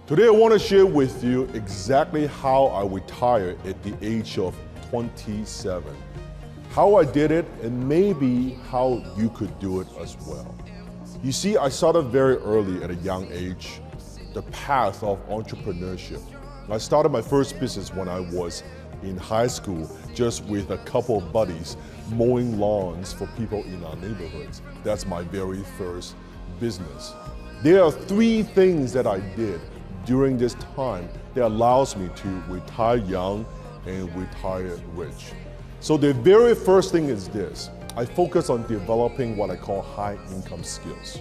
Today I want to share with you exactly how I retired at the age of 27. How I did it and maybe how you could do it as well. You see, I started very early at a young age, the path of entrepreneurship. I started my first business when I was in high school, just with a couple of buddies mowing lawns for people in our neighborhoods. That's my very first business. There are three things that I did during this time that allows me to retire young and retire rich. So the very first thing is this. I focus on developing what I call high income skills.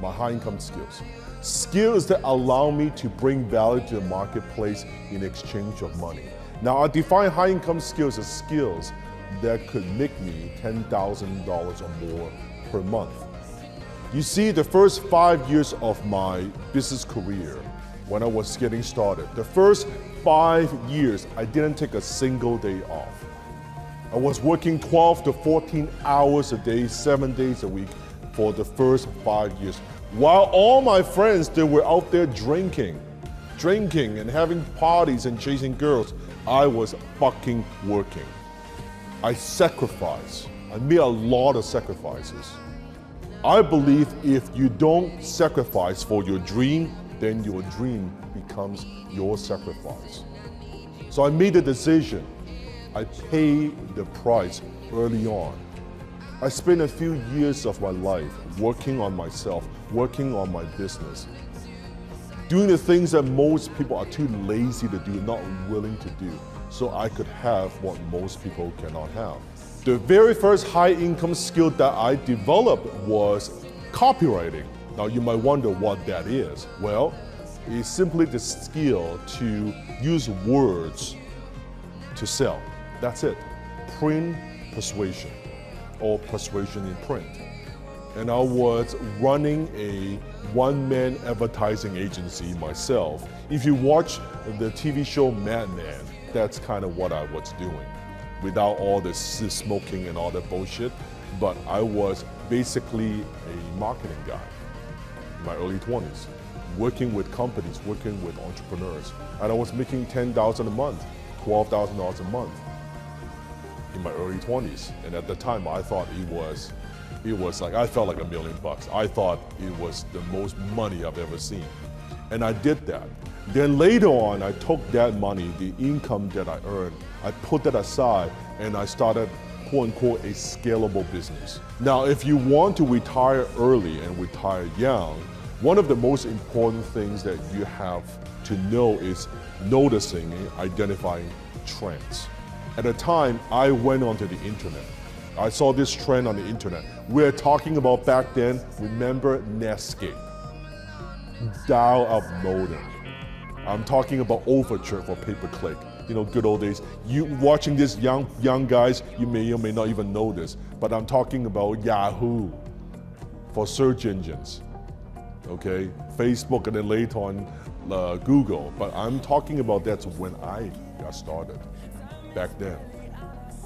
My high income skills. Skills that allow me to bring value to the marketplace in exchange of money. Now I define high income skills as skills that could make me $10,000 or more per month. You see, the first 5 years of my business career, when I was getting started, the first 5 years, I didn't take a single day off. I was working 12 to 14 hours a day, 7 days a week for the first 5 years. While all my friends, they were out there drinking and having parties and chasing girls, I was fucking working. I sacrificed. I made a lot of sacrifices. I believe if you don't sacrifice for your dream, then your dream becomes your sacrifice. So I made a decision. I paid the price early on. I spent a few years of my life working on myself, working on my business, doing the things that most people are too lazy to do, not willing to do, so I could have what most people cannot have. The very first high income skill that I developed was copywriting. Now you might wonder what that is. Well, it's simply the skill to use words to sell. That's it. Print persuasion, or persuasion in print. And I was running a one-man advertising agency myself. If you watch the TV show Mad Men, that's kind of what I was doing, without all this smoking and all that bullshit. But I was basically a marketing guy in my early 20s, working with companies, working with entrepreneurs. And I was making $10,000 a month, $12,000 a month in my early 20s. And at the time, I thought it was like, I felt like $1 million. I thought it was the most money I've ever seen. And I did that. Then later on, I took that money, the income that I earned, I put that aside and I started, quote unquote, a scalable business. Now, if you want to retire early and retire young, one of the most important things that you have to know is noticing and identifying trends. At the time, I went onto the internet. I saw this trend on the internet. We're talking about back then, remember Netscape, dial-up modem. I'm talking about Overture for pay-per-click. You know, good old days. You watching this young guys, you may or may not even know this, but I'm talking about Yahoo for search engines, okay? Facebook and then later on Google, but I'm talking about that's when I got started, back then,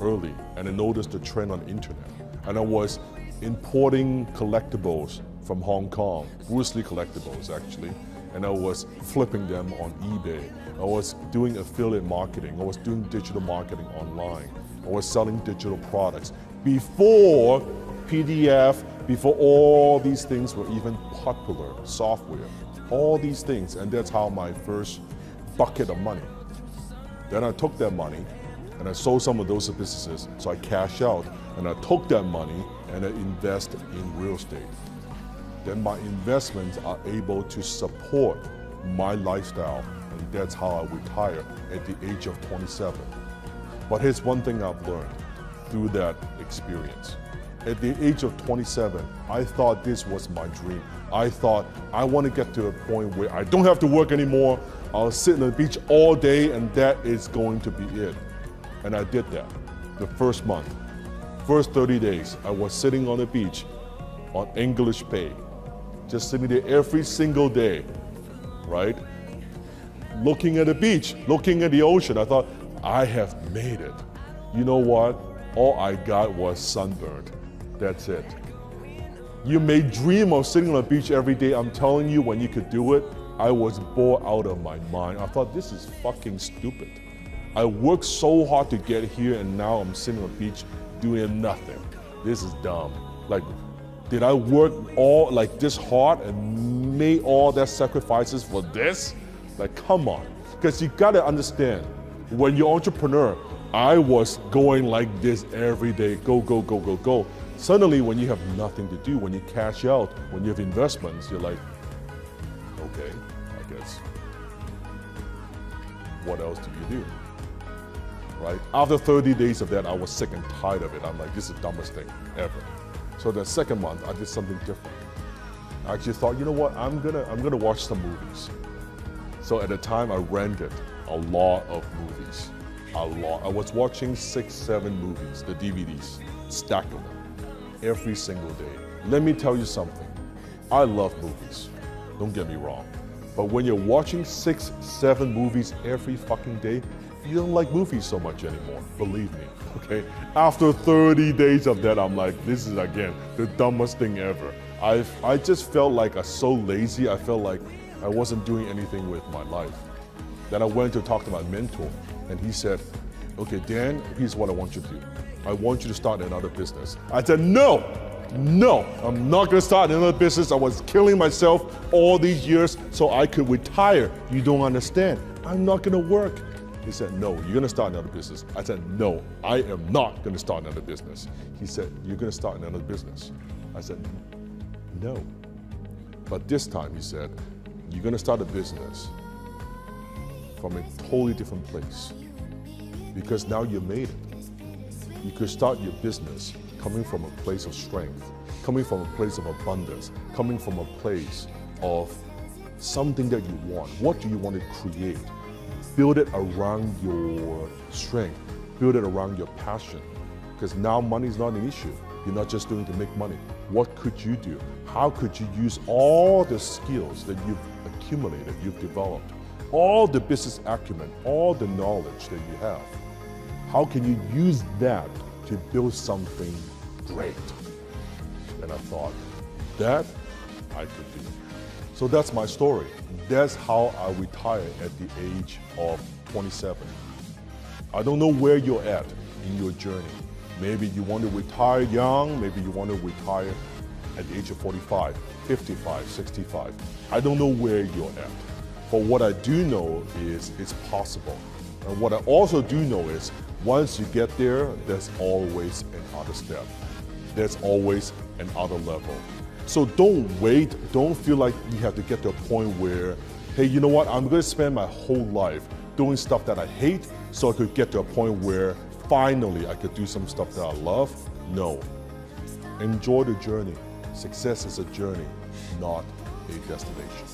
early, and I noticed the trend on the internet. And I was importing collectibles from Hong Kong, Bruce Lee collectibles actually, and I was flipping them on eBay. I was doing affiliate marketing. I was doing digital marketing online. I was selling digital products. Before PDF, before all these things were even popular, software, all these things, and that's how my first bucket of money. Then I took that money and I sold some of those businesses, so I cashed out, and I took that money and I invest in real estate. Then my investments are able to support my lifestyle, and that's how I retire at the age of 27. But here's one thing I've learned through that experience. At the age of 27, I thought this was my dream. I thought I want to get to a point where I don't have to work anymore. I'll sit on the beach all day and that is going to be it. And I did that the first month. First 30 days, I was sitting on the beach on English Bay, just sitting there every single day, right? Looking at the beach, looking at the ocean. I thought, I have made it. You know what? All I got was sunburned. That's it. You may dream of sitting on the beach every day. I'm telling you, when you could do it, I was bored out of my mind. I thought, this is fucking stupid. I worked so hard to get here and now I'm sitting on the beach doing nothing. This is dumb. Like, did I work all like this hard and made all that sacrifices for this? Like, come on. Because you gotta understand, when you're an entrepreneur, I was going like this every day, go, go, go, go, go. Suddenly, when you have nothing to do, when you cash out, when you have investments, you're like, okay, I guess, what else do you do? Right? After 30 days of that, I was sick and tired of it. I'm like, this is the dumbest thing ever. So the second month, I did something different. I actually thought, you know what, I'm gonna watch some movies. So at the time, I rented a lot of movies, a lot. I was watching 6, 7 movies, the DVDs, stacked of them, every single day. Let me tell you something, I love movies, don't get me wrong. But when you're watching 6, 7 movies every fucking day, you don't like movies so much anymore, believe me, okay? After 30 days of that, I'm like, this is, again, the dumbest thing ever. I just felt like I was so lazy, I felt like I wasn't doing anything with my life. Then I went to talk to my mentor, and he said, okay, Dan, here's what I want you to do. I want you to start another business. I said, no, I'm not gonna start another business. I was killing myself all these years so I could retire. You don't understand. I'm not gonna work. He said, no, you're gonna start another business. I said, no, I am not gonna start another business. He said, you're gonna start another business. I said, no. But this time, he said, you're gonna start a business from a totally different place, because now you made it. You could start your business coming from a place of strength, coming from a place of abundance, coming from a place of something that you want. What do you want to create? Build it around your strength, build it around your passion, because now money is not an issue. You're not just doing it to make money. What could you do? How could you use all the skills that you've accumulated, you've developed, all the business acumen, all the knowledge that you have? How can you use that to build something great? And I thought, that I could do. So that's my story. That's how I retired at the age of 27. I don't know where you're at in your journey. Maybe you want to retire young, maybe you want to retire at the age of 45, 55, 65. I don't know where you're at. But what I do know is it's possible. And what I also do know is once you get there, there's always another step. There's always another level. So don't wait, don't feel like you have to get to a point where, hey, you know what, I'm gonna spend my whole life doing stuff that I hate so I could get to a point where finally I could do some stuff that I love. No. Enjoy the journey. Success is a journey, not a destination.